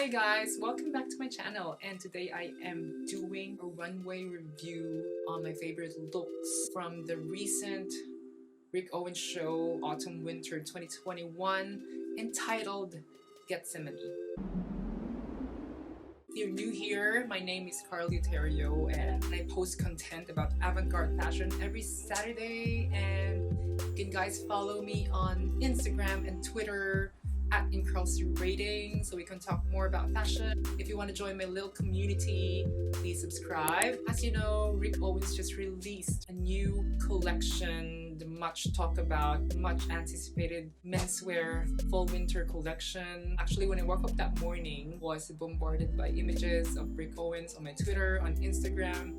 Hi guys, welcome back to my channel, and today I am doing a runway review on my favorite looks from the recent Rick Owens show Autumn Winter 2021 entitled Gethsemane. If you're new here, my name is Karl and I post content about avant-garde fashion every Saturday, and you can guys follow me on Instagram and Twitter at inkarlcerating so we can talk more about fashion. If you want to join my little community, please subscribe. As you know, Rick Owens just released a new collection, the much talked about, much anticipated menswear fall winter collection. Actually, when I woke up that morning, was bombarded by images of Rick Owens on my Twitter, on Instagram,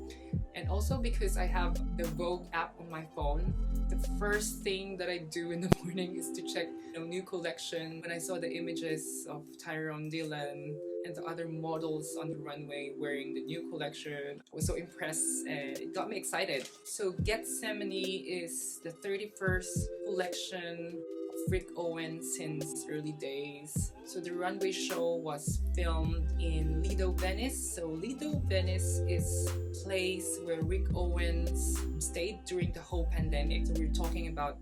and also because I have the Vogue app on my phone. The first thing that I do in the morning is to check new collection. When I saw the images of Tyrone Dillon and the other models on the runway wearing the new collection, I was so impressed and it got me excited. So Gethsemane is the 31st collection of Rick Owens since early days. So the runway show was filmed in Lido, Venice. So Lido, Venice is a place where Rick Owens stayed during the whole pandemic. So we're talking about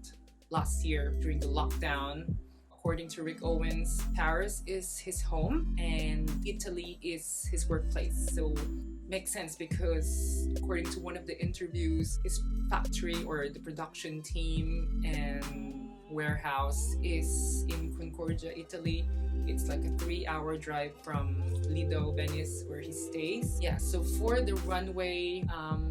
last year during the lockdown. According to Rick Owens, Paris is his home and Italy is his workplace. So makes sense because according to one of the interviews, his factory or the production team and warehouse is in Concordia, Italy. It's like a 3-hour drive from Lido, Venice, where he stays. Yeah, so for the runway,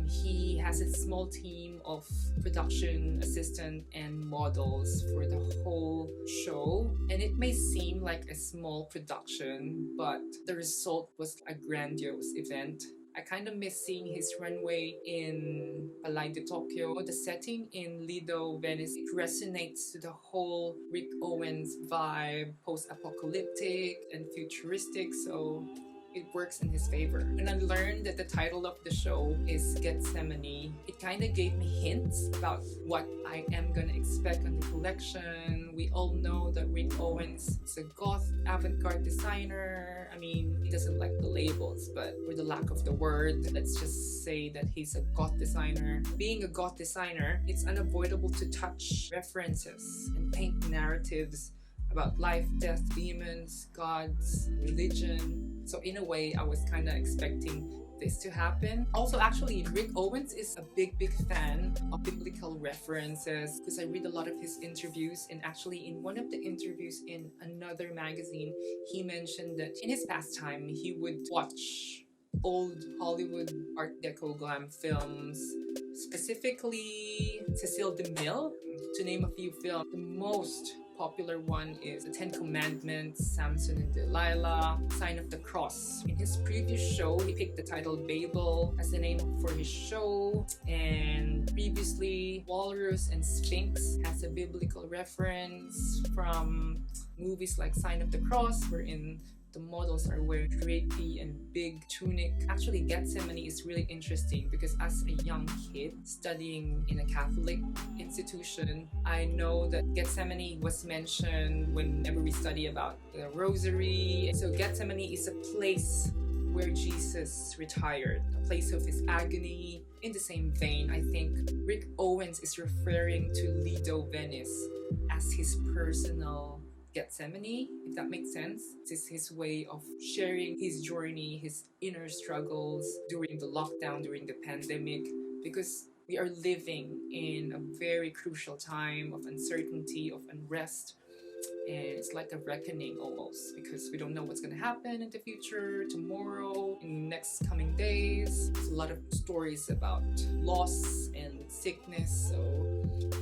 he has a small team of production assistant and models for the whole show. And it may seem like a small production, but the result was a grandiose event. I kind of miss seeing his runway in Palais de Tokyo. The setting in Lido, Venice, it resonates to the whole Rick Owens vibe, post-apocalyptic and futuristic, so it works in his favor. When I learned that the title of the show is Gethsemane, it kind of gave me hints about what I am gonna expect on the collection. We all know that Rick Owens is a goth avant-garde designer. I mean, he doesn't like the labels, but for the lack of the word, let's just say that he's a goth designer. Being a goth designer, it's unavoidable to touch references and paint narratives about life, death, demons, gods, religion. So in a way, I was kind of expecting this to happen. Also, actually, Rick Owens is a big fan of biblical references because I read a lot of his interviews, and actually in one of the interviews in another magazine, he mentioned that in his pastime, he would watch old Hollywood Art Deco glam films, specifically Cecile DeMille, to name a few films. The most popular one is The Ten Commandments, Samson and Delilah, Sign of the Cross. In his previous show, he picked the title Babel as the name for his show, and previously Walrus and Sphinx has a biblical reference from movies like Sign of the Cross, wherein the models are wearing drapey and big tunic. Actually, Gethsemane is really interesting because as a young kid studying in a Catholic institution, I know that Gethsemane was mentioned whenever we study about the rosary. So Gethsemane is a place where Jesus retired, a place of his agony. In the same vein, I think Rick Owens is referring to Lido, Venice as his personal Gethsemane, if that makes sense. This is his way of sharing his journey, his inner struggles during the lockdown, during the pandemic, because we are living in a very crucial time of uncertainty, of unrest, and it's like a reckoning almost because we don't know what's going to happen in the future, tomorrow, in the next coming days. There's a lot of stories about loss and sickness, so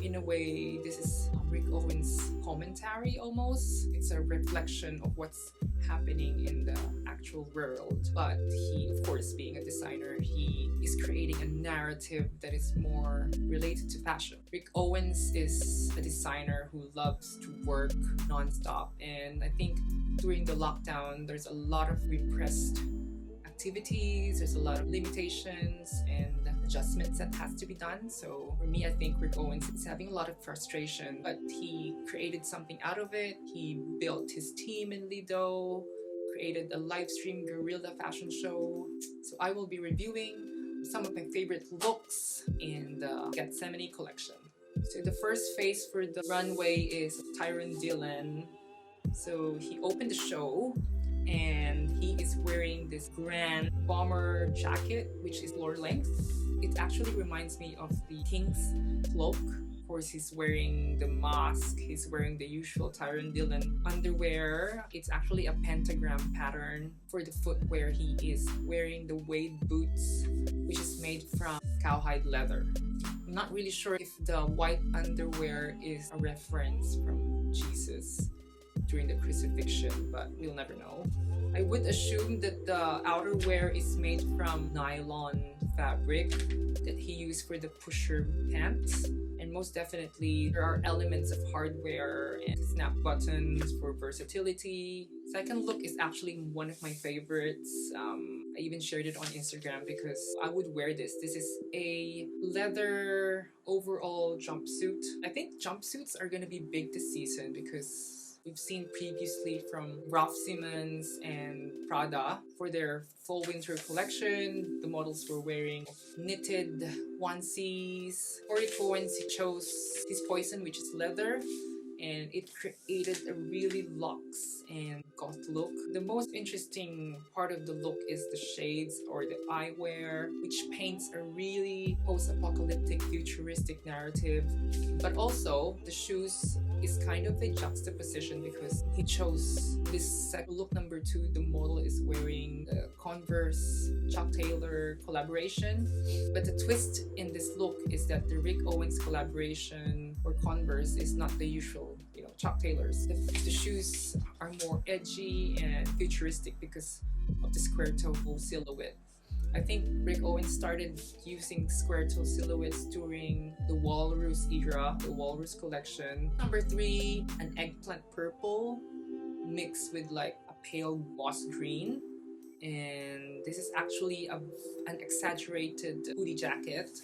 in a way this is Rick Owens' commentary almost. It's a reflection of what's happening in the actual world, but he, of course, being a designer, he is creating a narrative that is more related to fashion. Rick Owens is a designer who loves to work non-stop, and I think during the lockdown there's a lot of repressed activities, there's a lot of limitations and adjustments that has to be done. So for me, I think Rick Owens is having a lot of frustration, but he created something out of it. He built his team in Lido, created a live stream guerrilla fashion show. So I will be reviewing some of my favorite looks in the Gethsemane collection. So the first face for the runway is Tyron Dylan. So he opened the show and he is wearing this grand bomber jacket, which is floor length. It actually reminds me of the King's cloak. Of course, he's wearing the mask, he's wearing the usual Tyron Dylan underwear. It's actually a pentagram pattern. For the footwear, he is wearing the Wade boots, which is made from cowhide leather. I'm not really sure if the white underwear is a reference from Jesus during the crucifixion, but we'll never know. I would assume that the outerwear is made from nylon fabric that he used for the pusher pants, and most definitely there are elements of hardware and snap buttons for versatility. Second look is actually one of my favorites. I even shared it on Instagram because I would wear this. This is a leather overall jumpsuit. I think jumpsuits are gonna be big this season because we've seen previously from Ralph Simmons and Prada for their fall winter collection. The models were wearing knitted onesies. For Rick Owens, he chose his poison, which is leather, and it created a really luxe and goth look. The most interesting part of the look is the shades or the eyewear, which paints a really post-apocalyptic futuristic narrative. But also the shoes is kind of a juxtaposition because he chose this look number 2. The model is wearing the Converse Chuck Taylor collaboration, but the twist in this look is that the Rick Owens collaboration or Converse is not the usual, Chuck Taylors. The shoes are more edgy and futuristic because of the square toe silhouette. I think Rick Owens started using square toe silhouettes during the Walrus era, the Walrus collection. Number 3, an eggplant purple mixed with like a pale moss green. And this is actually an exaggerated hoodie jacket.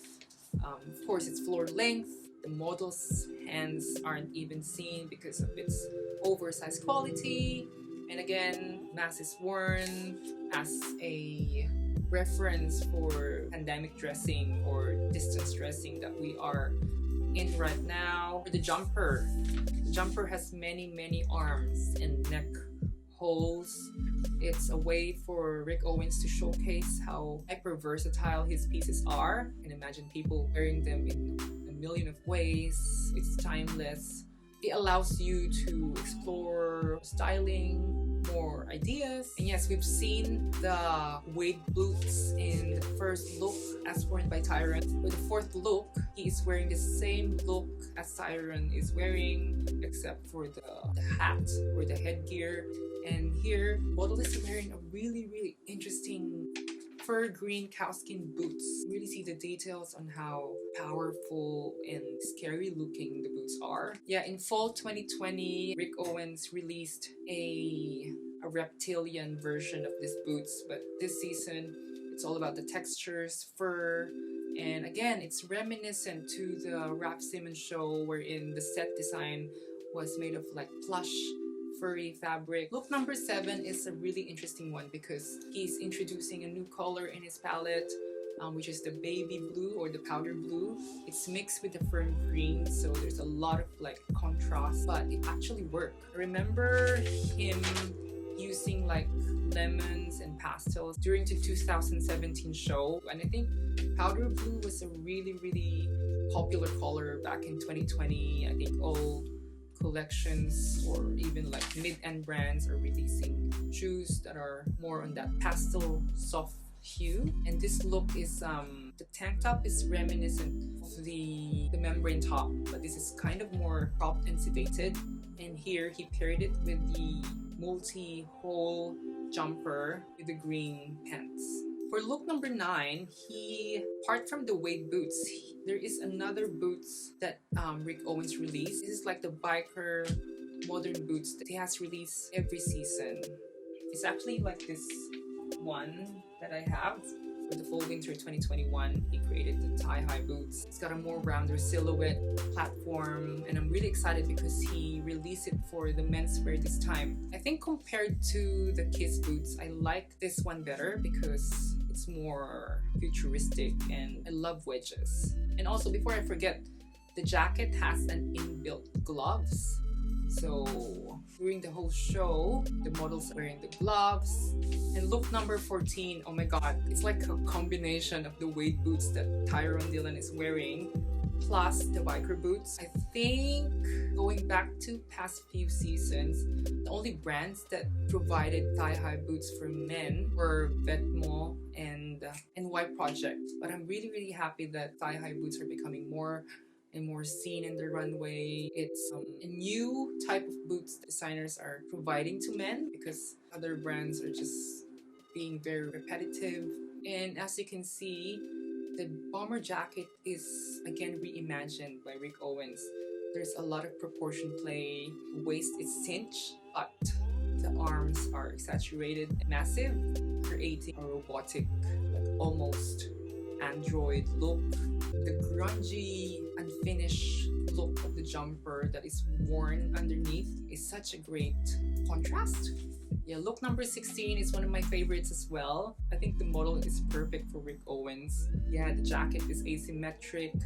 Of course, it's floor length. The model's hands aren't even seen because of its oversized quality. And again, mask is worn as a reference for pandemic dressing or distance dressing that we are in right now. For the jumper has many arms and neck holes. It's a way for Rick Owens to showcase how hyper versatile his pieces are, and imagine people wearing them in a million of ways. It's timeless. It allows you to explore styling, more ideas. And yes, we've seen the Wade boots in the first look as worn by Tyron. For the fourth look, he is wearing the same look as Tyron is wearing, except for the hat or the headgear. And here, model is wearing a really interesting fur green cowskin boots. You really see the details on how powerful and scary looking the boots are. Yeah, in fall 2020, Rick Owens released a reptilian version of these boots, but this season it's all about the textures, fur, and again it's reminiscent to the Ralph Simmons show wherein the set design was made of like plush furry fabric. Look number 7 is a really interesting one because he's introducing a new color in his palette, which is the baby blue or the powder blue. It's mixed with the fern green, so there's a lot of like contrast, but it actually worked. I remember him using like lemons and pastels during the 2017 show, and I think powder blue was a really popular color back in 2020. I think all collections or even like mid-end brands are releasing shoes that are more on that pastel soft hue. And this look is the tank top is reminiscent of the membrane top, but this is kind of more cropped and sedated. And here he paired it with the multi-hole jumper with the green pants. For look number 9, apart from the Wade boots, there is another boots that Rick Owens released. This is like the biker modern boots that he has released every season. It's actually like this one that I have. For the fall winter 2021, he created the thigh-high boots. It's got a more rounder silhouette platform, and I'm really excited because he released it for the menswear this time. I think compared to the Kiss boots, I like this one better because it's more futuristic and I love wedges. And also, before I forget, the jacket has an inbuilt gloves. So during the whole show, the model's wearing the gloves. And look number 14, oh my god, it's like a combination of the weight boots that Tyrone Dillon is wearing plus the biker boots. I think going back to past few seasons, the only brands that provided thigh-high boots for men were Vetements and Y Project. But I'm really happy that thigh-high boots are becoming more and more seen in the runway. It's a new type of boots designers are providing to men because other brands are just being very repetitive. And as you can see, the bomber jacket is again reimagined by Rick Owens. There's a lot of proportion play. The waist is cinched, but the arms are exaggerated and massive, creating a robotic, like almost android look. The grungy, unfinished look of the jumper that is worn underneath is such a great contrast. Yeah, look number 16 is one of my favorites as well. I think the model is perfect for Rick Owens. Yeah, the jacket is asymmetric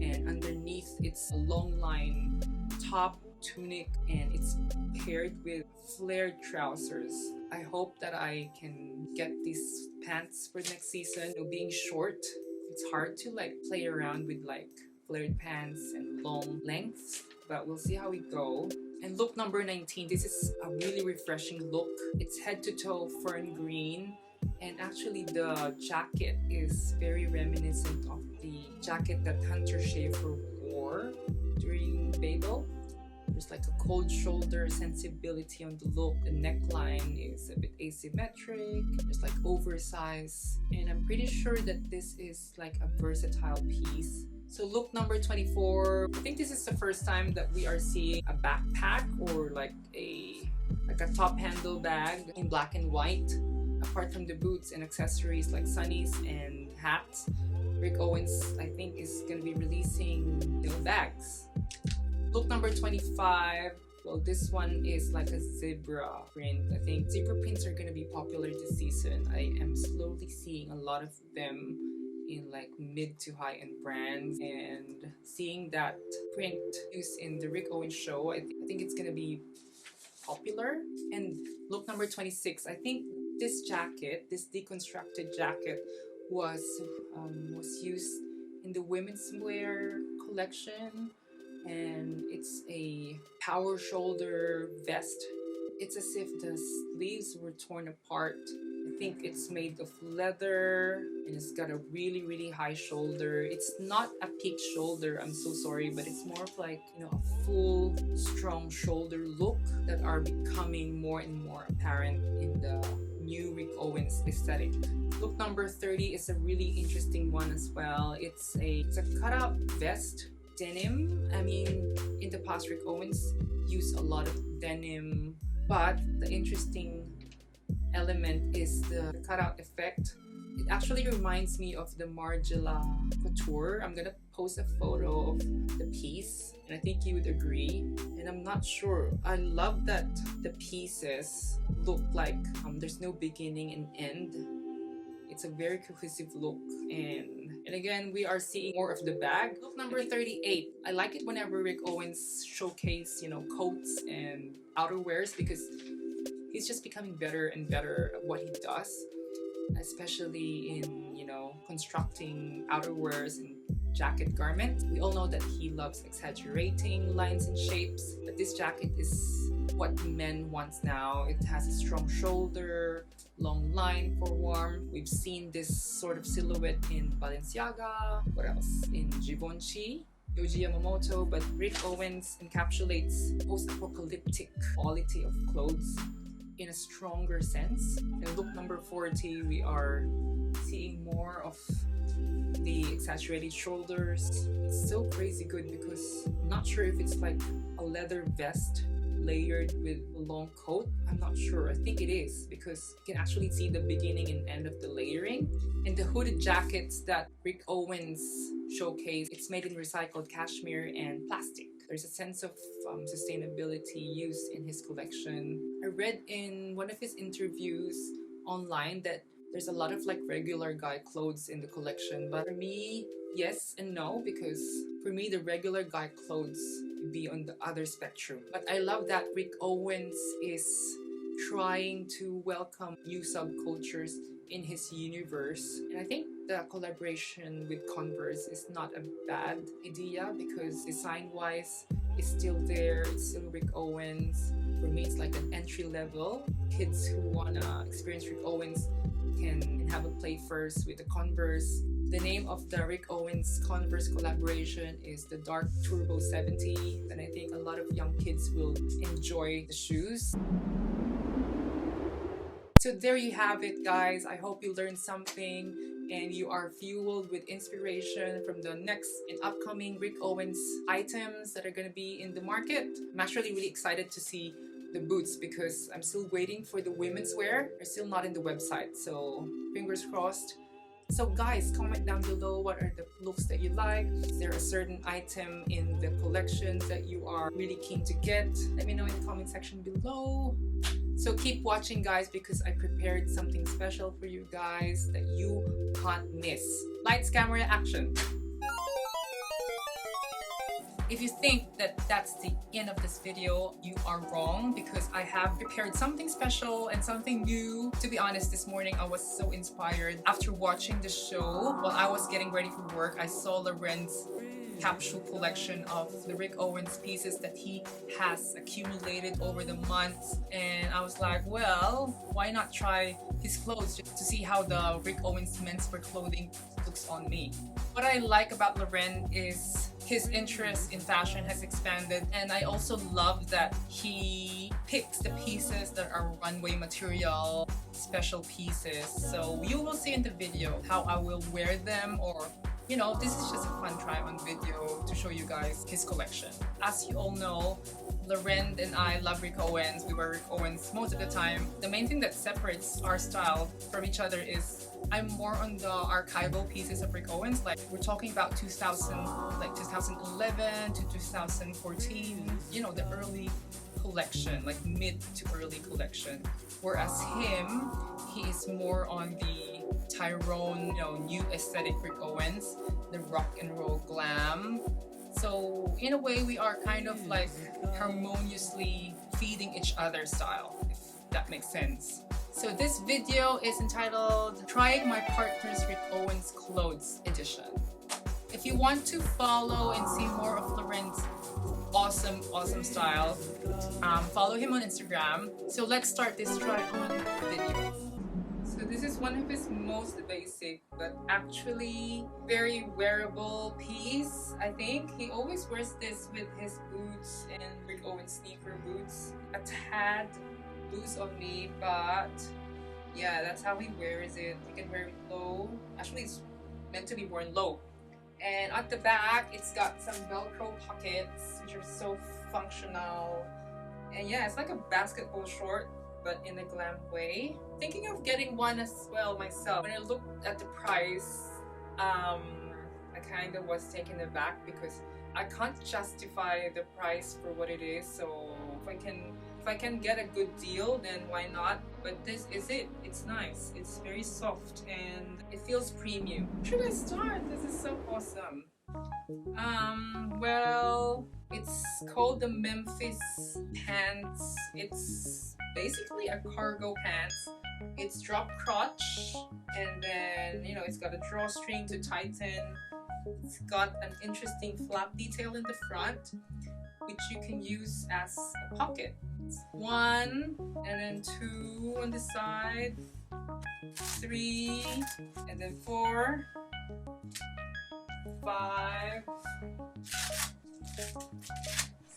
and underneath it's a long line top tunic and it's paired with flared trousers. I hope that I can get these pants for next season. You know, being short, it's hard to like play around with like flared pants and long lengths, but we'll see how we go. And look number 19, this is a really refreshing look. It's head to toe fern green, and actually the jacket is very reminiscent of the jacket that Hunter Schafer wore during Babel. There's like a cold shoulder sensibility on the look. The neckline is a bit asymmetric. There's like oversized. And I'm pretty sure that this is like a versatile piece. So look number 24. I think this is the first time that we are seeing a backpack or like a top handle bag in black and white. Apart from the boots and accessories like sunnies and hats, Rick Owens, I think, is going to be releasing bags. Look number 25. Well, this one is like a zebra print. I think zebra prints are going to be popular this season. I am slowly seeing a lot of them in like mid to high end brands, and seeing that print used in the Rick Owens show, I think it's going to be popular. And look number 26. I think this jacket, this deconstructed jacket, was used in the women's wear collection. And it's a power shoulder vest. It's as if the sleeves were torn apart. I think it's made of leather and it's got a really high shoulder. It's not a peak shoulder, I'm so sorry, but it's more of like, a full strong shoulder look that are becoming more and more apparent in the new Rick Owens aesthetic. Look number 30 is a really interesting one as well. It's a cutout vest. Denim. I mean, in the past, Rick Owens used a lot of denim, but the interesting element is the cutout effect. It actually reminds me of the Margiela couture. I'm gonna post a photo of the piece, and I think you would agree. And I'm not sure. I love that the pieces look like there's no beginning and end. It's a very cohesive look, and again, we are seeing more of the bag. Look number 38. I like it whenever Rick Owens showcase, coats and outerwears, because he's just becoming better and better at what he does, especially in, constructing outerwears and jacket garments. We all know that he loves exaggerating lines and shapes, but this jacket is what men want now. It has a strong shoulder, long line for warmth. We've seen this sort of silhouette in Balenciaga. What else? In Givenchy, Yohji Yamamoto. But Rick Owens encapsulates post-apocalyptic quality of clothes in a stronger sense. And look number 40, we are seeing more of the exaggerated shoulders. It's so crazy good because I'm not sure if it's like a leather vest layered with a long coat. I'm not sure. I think it is because you can actually see the beginning and end of the layering. And the hooded jackets that Rick Owens showcased, it's made in recycled cashmere and plastic. There's a sense of sustainability used in his collection. I read in one of his interviews online that there's a lot of like regular guy clothes in the collection, but for me, yes and no, because for me the regular guy clothes would be on the other spectrum. But I love that Rick Owens is trying to welcome new subcultures in his universe, and I think the collaboration with Converse is not a bad idea because design wise it's still there, it's still Rick Owens. For me it's like an entry level. Kids who wanna experience Rick Owens can have a play first with the Converse. The name of the Rick Owens Converse collaboration is the Dark Turbo 70, and I think a lot of young kids will enjoy the shoes. So there you have it, guys. I hope you learned something and you are fueled with inspiration from the next and upcoming Rick Owens items that are going to be in the market. I'm actually really excited to see the boots because I'm still waiting for the women's wear. They're still not in the website, so fingers crossed. So guys, comment down below what are the looks that you like. Is there a certain item in the collection that you are really keen to get? Let me know in the comment section below. So keep watching, guys, because I prepared something special for you guys that you can't miss. Lights, camera, action. If you think that that's the end of this video, you are wrong because I have prepared something special and something new. To be honest, this morning I was so inspired. After watching the show, while I was getting ready for work, I saw Loren's capsule collection of the Rick Owens pieces that he has accumulated over the months, and I was like, well, why not try his clothes just to see how the Rick Owens menswear clothing looks on me. What I like about Loren is his interest in fashion has expanded, and I also love that he picks the pieces that are runway material, special pieces. So you will see in the video how I will wear them, or you know, this is just a fun try on video to show you guys his collection. As you all know, Loren and I love Rick Owens. We wear Rick Owens most of the time. The main thing that separates our style from each other is I'm more on the archival pieces of Rick Owens. Like we're talking about 2011 to 2014, you know, the early collection, like mid to early collection. Whereas him, he is more on the Tyrone, you know, new aesthetic Rick Owens, the rock and roll glam. So in a way, we are kind of like harmoniously feeding each other's style, if that makes sense. So this video is entitled Trying My Partner's Rick Owens Clothes Edition. If you want to follow and see more of Loren's awesome style, follow him on Instagram. So let's start this try on video. So this is one of his most basic but actually very wearable piece. I think he always wears this with his boots and Rick Owens sneaker boots. A tad loose on me, but yeah, that's how he wears it. You can wear it low. Actually, it's meant to be worn low. And at the back, it's got some Velcro pockets, which are so functional. And yeah, it's like a basketball short, but in a glam way. Thinking of getting one as well myself. When I looked at the price, I kind of was taken aback because I can't justify the price for what it is. So if I can get a good deal, then why not? But this is it. It's nice. It's very soft and it feels premium. Should I start? This is so awesome. Well, it's called the Memphis pants. It's basically a cargo pants. It's drop crotch, and then you know it's got a drawstring to tighten. It's got an interesting flap detail in the front, which you can use as a pocket. One, and then two on the side, 3, and then 4, 5,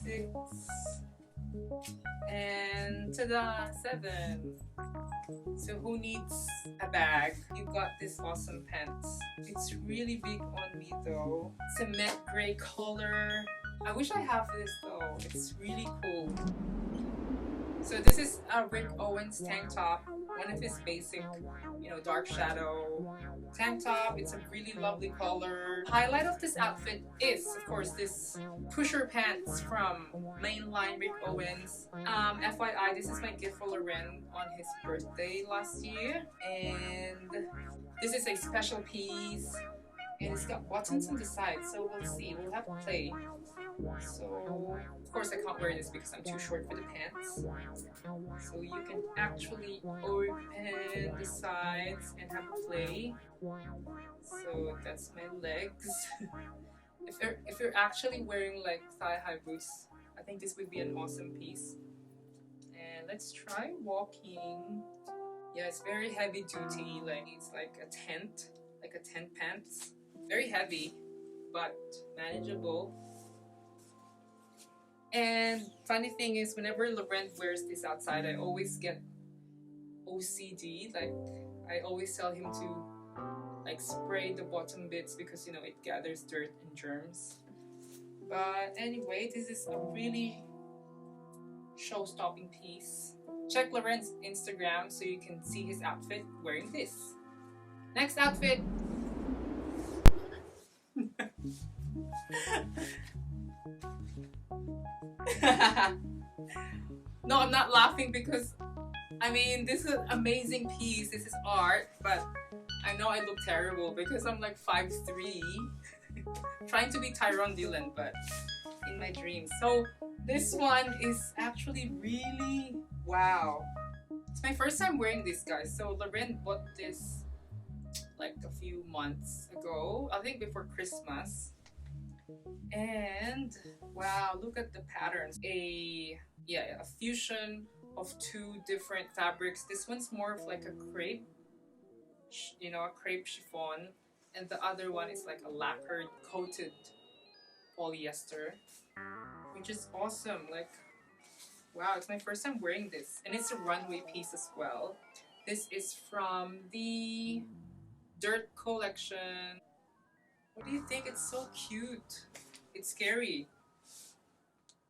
6, and ta-da, 7. So who needs a bag? You got this awesome pants. It's really big on me though. Cement gray color. I wish I have this though. It's really cool. So this is a Rick Owens tank top, one of his basic, you know, dark shadow tank top. It's a really lovely color. Highlight of this outfit is, of course, this pusher pants from mainline Rick Owens. FYI, this is my gift for Loren on his birthday last year, and this is a special piece, and it's got buttons on the side. So we'll see. We'll have to play. So of course I can't wear this because I'm too short for the pants. So you can actually open the sides and have a play. So that's my legs. If you're actually wearing like thigh-high boots, I think this would be an awesome piece. And let's try walking. Yeah, it's very heavy duty. Like it's like a tent pants. Very heavy, but manageable. And funny thing is, whenever Laurent wears this outside, I always get OCD. Like I always tell him to like spray the bottom bits because, you know, it gathers dirt and germs. But anyway, this is a really show-stopping piece. Check Laurent's Instagram so you can see his outfit wearing this. Next outfit. No, I'm not laughing because I mean this is an amazing piece. This is art, but I know I look terrible because I'm like 5'3", trying to be Tyron Dillon, but in my dreams. So this one is actually really wow. It's my first time wearing this, guys. So Loren bought this like a few months ago, I think before Christmas. And wow, look at the patterns. A fusion of two different fabrics. This one's more of like a crepe, you know, a crepe chiffon, and the other one is like a lacquered coated polyester, which is awesome. Like wow, it's my first time wearing this, and it's a runway piece as well. This is from the Dirt collection. What do you think? It's so cute. It's scary.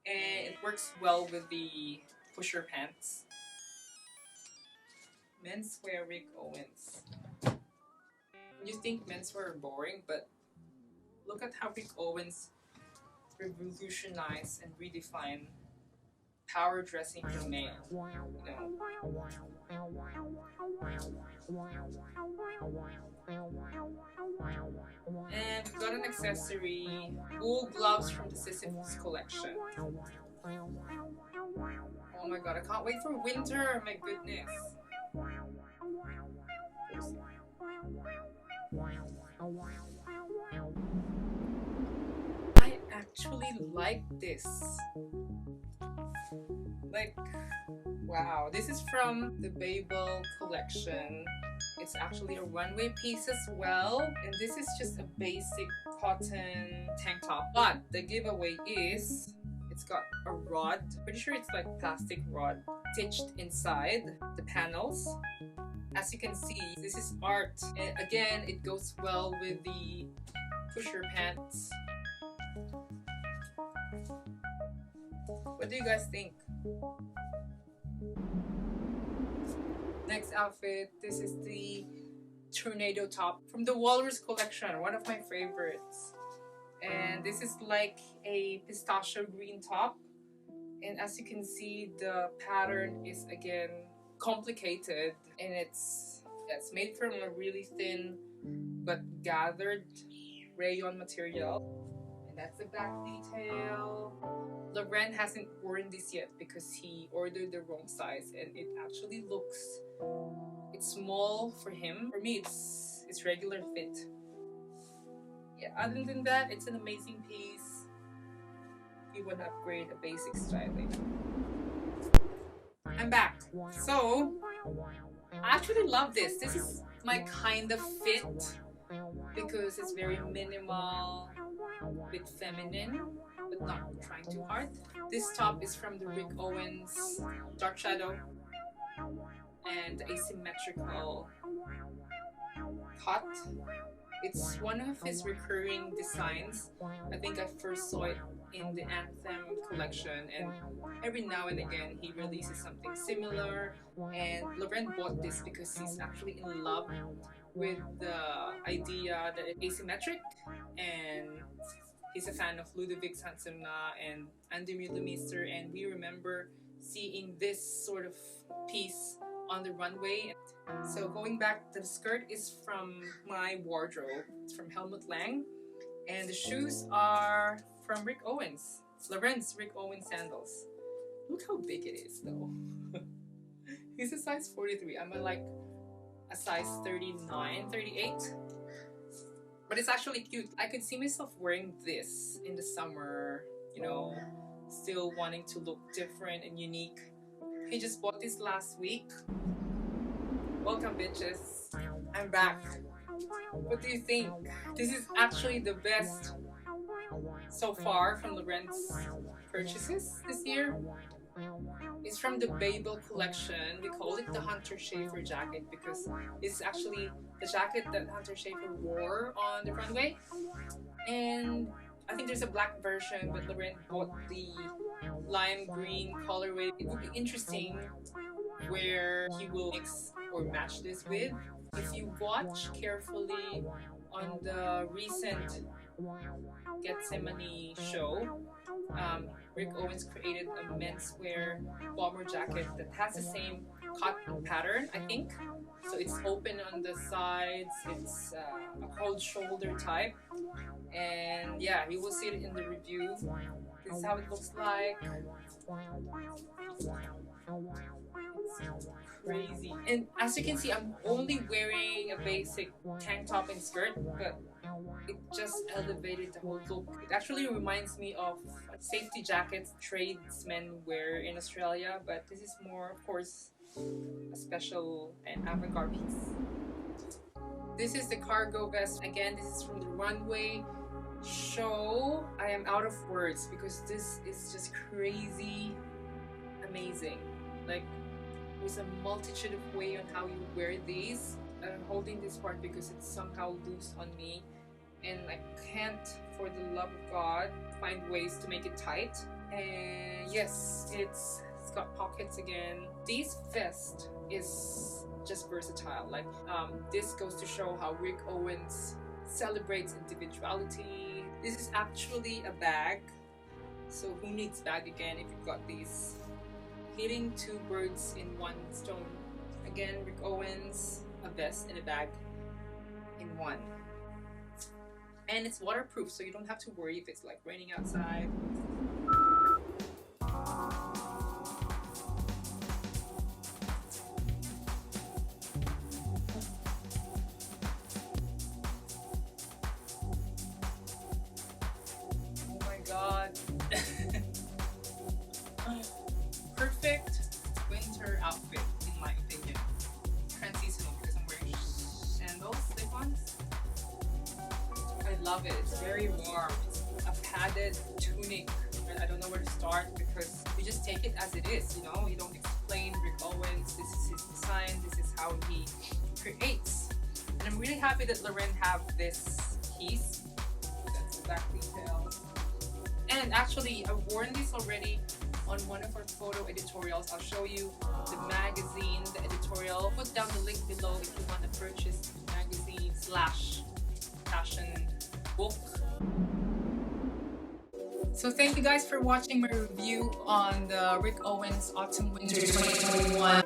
And it works well with the pusher pants. Menswear Rick Owens. You think menswear are boring, but look at how Rick Owens revolutionized and redefined power dressing for male. You know? And we got an accessory, wool gloves from the Sisyphus collection. Oh my god, I can't wait for winter, my goodness. I actually like this. Like, wow, this is from the Babel collection. It's actually a runway piece as well, and this is just a basic cotton tank top. But the giveaway is it's got a rod, pretty sure it's like plastic rod stitched inside the panels. As you can see, this is art, and again it goes well with the pusher pants. What do you guys think? Next outfit, this is the tornado top from the Walrus collection, one of my favorites. And this is like a pistachio green top, and as you can see, the pattern is again complicated, and it's made from a really thin but gathered rayon material. And that's the back detail. Loren hasn't worn this yet because he ordered the wrong size, and it actually looks, it's small for him. For me, it's regular fit. Yeah, other than that, it's an amazing piece if you want to upgrade a basic styling. I'm back. So I actually love this. This is my kind of fit because it's very minimal, a bit feminine, but not trying too hard. This top is from the Rick Owens dark shadow and asymmetrical cut. It's one of his recurring designs. I think I first saw it in the Anthem collection, and every now and again he releases something similar. And Loren bought this because he's actually in love with the idea that it's asymmetric, and he's a fan of Ludwig Sansemna and Andy Mister, and we remember seeing this sort of piece on the runway. So going back, the skirt is from my wardrobe. It's from Helmut Lang, and the shoes are from Rick Owens, Loren's Rick Owens sandals. Look how big it is though. He's a size 43. I'm like a size 39, 38. But it's actually cute. I could see myself wearing this in the summer, you know, still wanting to look different and unique. He just bought this last week. Welcome, bitches. I'm back. What do you think? This is actually the best so far from Loren's purchases this year. It's from the Babel collection. We call it the Hunter Schafer jacket because it's actually the jacket that Hunter Schafer wore on the runway. And I think there's a black version, but Loren bought the lime green colorway. It would be interesting where he will mix or match this with. If you watch carefully on the recent Gethsemane show, Rick Owens created a menswear bomber jacket that has the same cotton pattern, I think. So it's open on the sides, it's a cold shoulder type. And yeah, you will see it in the review. This is how it looks like. It's crazy. And as you can see, I'm only wearing a basic tank top and skirt, but it just elevated the whole look. It actually reminds me of safety jackets tradesmen wear in Australia, but this is more, of course, a special and avant-garde piece. This is the cargo vest. Again, this is from the Runway show. I am out of words because this is just crazy amazing. Like, there's a multitude of ways on how you wear these. I'm holding this part because it's somehow loose on me, and I can't, for the love of God, find ways to make it tight. And yes, it's got pockets again. This vest is just versatile. Like, this goes to show how Rick Owens celebrates individuality. This is actually a bag, so who needs bag again if you've got these? Hitting two birds in one stone. Again, Rick Owens, a vest and a bag in one. And it's waterproof, so you don't have to worry if it's like raining outside. Oh my God. Perfect winter outfit in my opinion. Transitional because I'm wearing sandals, slip-ons. I love it. It's very warm. It's a padded tunic. I don't know where to start because you just take it as it is, you know? You don't explain Rick Owens. This is his design. This is how he creates. And I'm really happy that Loren have this piece. That's the back detail. And actually, I've worn this already on one of our photo editorials. I'll show you the magazine, the editorial. I'll put down the link below if you want to purchase the magazine / fashion book. So thank you guys for watching my review on the Rick Owens Autumn Winter 2021.